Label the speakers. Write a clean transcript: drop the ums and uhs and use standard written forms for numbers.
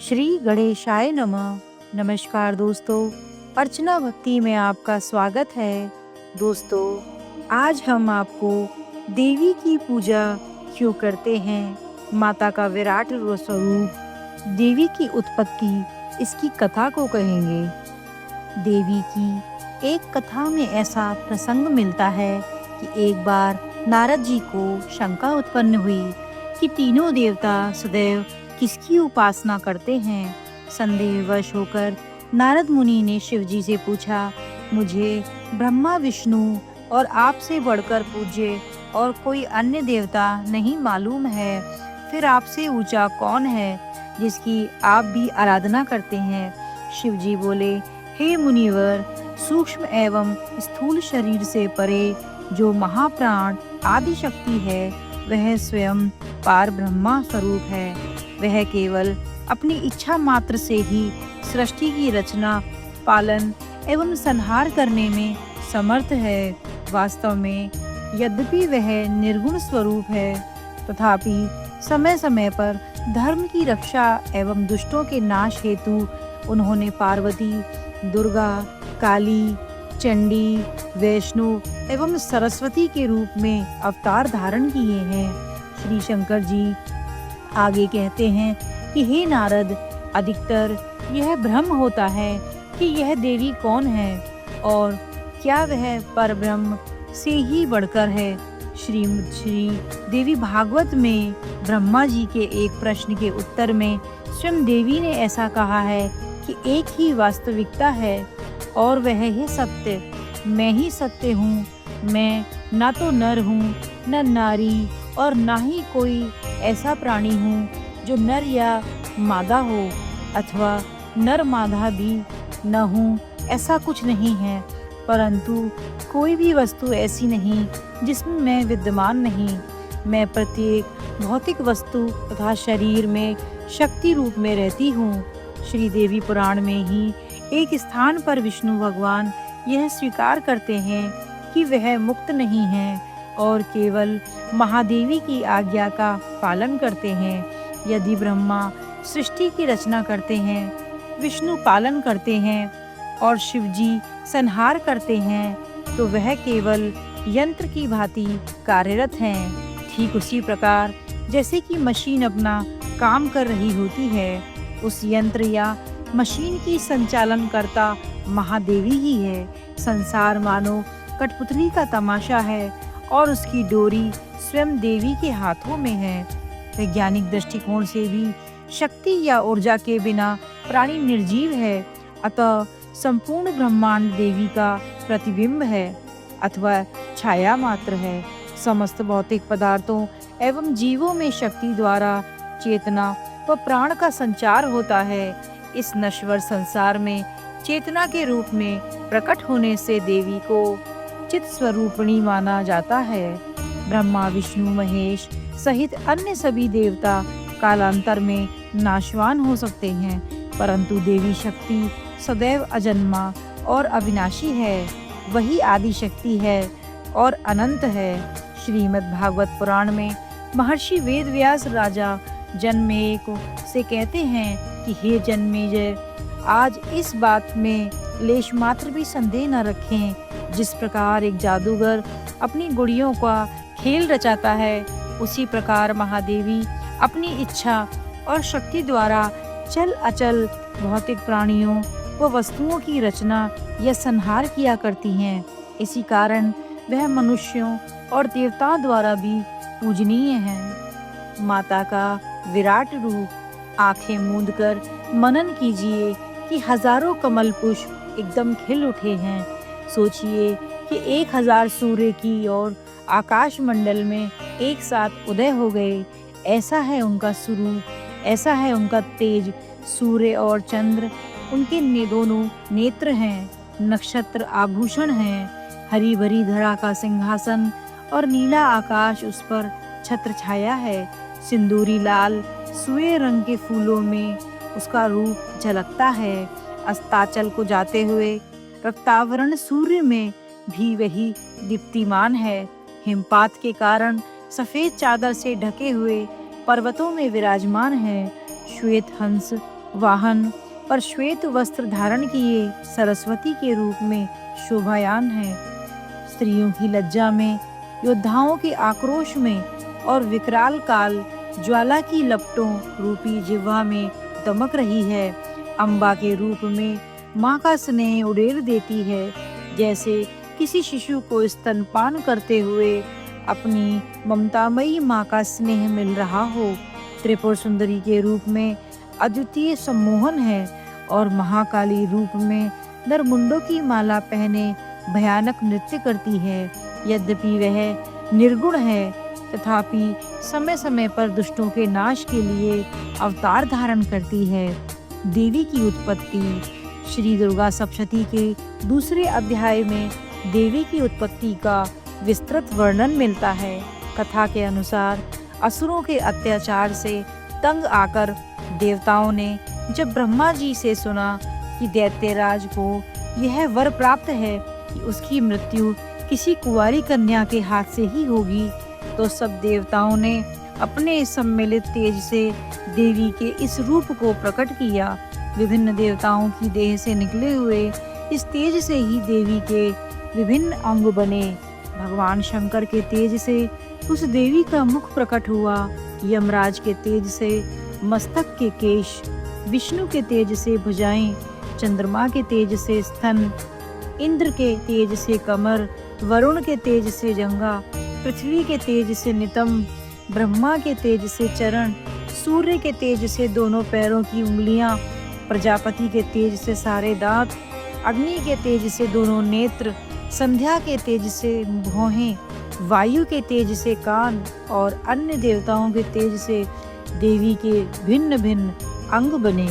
Speaker 1: श्री गणेशाय नमः। नमस्कार दोस्तों, अर्चना भक्ति में आपका स्वागत है। दोस्तों, आज हम आपको देवी की पूजा क्यों करते हैं, माता का विराट स्वरूप, देवी की उत्पत्ति, इसकी कथा को कहेंगे। देवी की एक कथा में ऐसा प्रसंग मिलता है कि एक बार नारद जी को शंका उत्पन्न हुई कि तीनों देवता सदैव किसकी उपासना करते हैं। संदेहवश होकर नारद मुनि ने शिव जी से पूछा, मुझे ब्रह्मा, विष्णु और आपसे बढ़कर पूज्य और कोई अन्य देवता नहीं मालूम है। फिर आपसे ऊंचा कौन है जिसकी आप भी आराधना करते हैं। शिव जी बोले, हे मुनिवर, सूक्ष्म एवं स्थूल शरीर से परे जो महाप्राण आदि शक्ति है, वह स्वयं पार ब्रह्मा स्वरूप है। वह केवल अपनी इच्छा मात्र से ही सृष्टि की रचना, पालन एवं संहार करने में समर्थ है। वास्तव में यद्यपि वह निर्गुण स्वरूप है, तथापि समय समय पर धर्म की रक्षा एवं दुष्टों के नाश हेतु उन्होंने पार्वती, दुर्गा, काली, चंडी, वैष्णो एवं सरस्वती के रूप में अवतार धारण किए हैं। श्री शंकर जी आगे कहते हैं कि हे नारद, अधिकतर यह भ्रम होता है कि यह देवी कौन है और क्या वह परब्रह्म से ही बढ़कर है। श्री देवी भागवत में ब्रह्मा जी के एक प्रश्न के उत्तर में स्वयं देवी ने ऐसा कहा है कि एक ही वास्तविकता है और वह है सत्य। मैं ही सत्य हूँ। मैं ना तो नर हूँ, न नारी, और ना ही कोई ऐसा प्राणी हूँ जो नर या मादा हो, अथवा नर मादा भी न हूँ। ऐसा कुछ नहीं है, परंतु कोई भी वस्तु ऐसी नहीं जिसमें मैं विद्यमान नहीं। मैं प्रत्येक भौतिक वस्तु तथा शरीर में शक्ति रूप में रहती हूँ। श्री देवी पुराण में ही एक स्थान पर विष्णु भगवान यह स्वीकार करते हैं कि वह मुक्त नहीं है और केवल महादेवी की आज्ञा का पालन करते हैं। यदि ब्रह्मा सृष्टि की रचना करते हैं, विष्णु पालन करते हैं और शिव जी संहार करते हैं, तो वह केवल यंत्र की भांति कार्यरत हैं। ठीक उसी प्रकार जैसे कि मशीन अपना काम कर रही होती है, उस यंत्र या मशीन की संचालन करता महादेवी ही है। संसार मानो कठपुतली का तमाशा है और उसकी डोरी स्वयं देवी के हाथों में है। वैज्ञानिक दृष्टिकोण से भी शक्ति या ऊर्जा के बिना प्राणी निर्जीव है। अतः संपूर्ण ब्रह्मांड देवी का प्रतिबिंब है अथवा छाया मात्र है। समस्त भौतिक पदार्थों एवं जीवों में शक्ति द्वारा चेतना व प्राण का संचार होता है। इस नश्वर संसार में चेतना के रूप में प्रकट होने से देवी को चित स्वरूपिणी माना जाता है। ब्रह्मा, विष्णु, महेश सहित अन्य सभी देवता कालांतर में नाशवान हो सकते हैं, परंतु देवी शक्ति सदैव अजन्मा और अविनाशी है। वही आदि शक्ति है और अनंत है। श्रीमद् भागवत पुराण में महर्षि वेदव्यास राजा जनमेजय से कहते हैं कि हे जनमेजय, आज इस बात में लेश मात्र भी संदेह न रखें, जिस प्रकार एक जादूगर अपनी गुड़ियों का खेल रचाता है, उसी प्रकार महादेवी अपनी इच्छा और शक्ति द्वारा चल अचल भौतिक प्राणियों व वस्तुओं की रचना या संहार किया करती हैं। इसी कारण वह मनुष्यों और देवताओं द्वारा भी पूजनीय है। माता का विराट रूप आंखें मूंदकर मनन कीजिए कि हजारों कमल पुष्प एकदम खिल उठे हैं। सोचिए कि 1000 सूर्य की और आकाश मंडल में एक साथ उदय हो गए। ऐसा है उनका स्वरूप, ऐसा है उनका तेज। सूर्य और चंद्र उनके दोनों नेत्र हैं, नक्षत्र आभूषण हैं, हरी भरी धरा का सिंहासन और नीला आकाश उस पर छत्र छाया है। सिंदूरी लाल सुए रंग के फूलों में उसका रूप झलकता है। अस्ताचल को जाते हुए रक्तावरण सूर्य में भी वही दीप्तिमान है। हिमपात के कारण सफेद चादर से ढके हुए पर्वतों में विराजमान है। श्वेत हंस वाहन पर श्वेत वस्त्र धारण किए सरस्वती के रूप में शोभायान है। स्त्रियों की लज्जा में, योद्धाओं के आक्रोश में और विकराल काल ज्वाला की लपटों रूपी जिह्वा में दमक रही है। अम्बा के रूप में माँ का स्नेह उड़ेल देती है, जैसे किसी शिशु को स्तनपान करते हुए अपनी ममतामयी माँ का स्नेह मिल रहा हो। त्रिपुर सुंदरी के रूप में अद्वितीय सम्मोहन है और महाकाली रूप में नरमुंडों की माला पहने भयानक नृत्य करती है। यद्यपि वह निर्गुण है, तथापि समय समय पर दुष्टों के नाश के लिए अवतार धारण करती है। देवी की उत्पत्ति। श्री दुर्गा सप्तशती के दूसरे अध्याय में देवी की उत्पत्ति का विस्तृत वर्णन मिलता है। कथा के अनुसार असुरों के अत्याचार से तंग आकर देवताओं ने जब ब्रह्मा जी से सुना कि दैत्यराज को यह वर प्राप्त है कि उसकी मृत्यु किसी कुंवारी कन्या के हाथ से ही होगी, तो सब देवताओं ने अपने सम्मिलित तेज से देवी के इस रूप को प्रकट किया। विभिन्न देवताओं की देह से निकले हुए इस तेज से ही देवी के विभिन्न अंग बने। भगवान शंकर के तेज से उस देवी का मुख प्रकट हुआ, यमराज के तेज से मस्तक के केश, विष्णु के तेज से भुजाएं, चंद्रमा के तेज से स्तन, इंद्र के तेज से कमर, वरुण के तेज से जंघा, पृथ्वी के तेज से नितंब, ब्रह्मा के तेज से चरण, सूर्य के तेज से दोनों पैरों की उंगलियां, प्रजापति के तेज से सारे दांत, अग्नि के तेज से दोनों नेत्र, संध्या के तेज से भौहें, वायु के तेज से कान और अन्य देवताओं के तेज से देवी के भिन्न भिन्न अंग बने।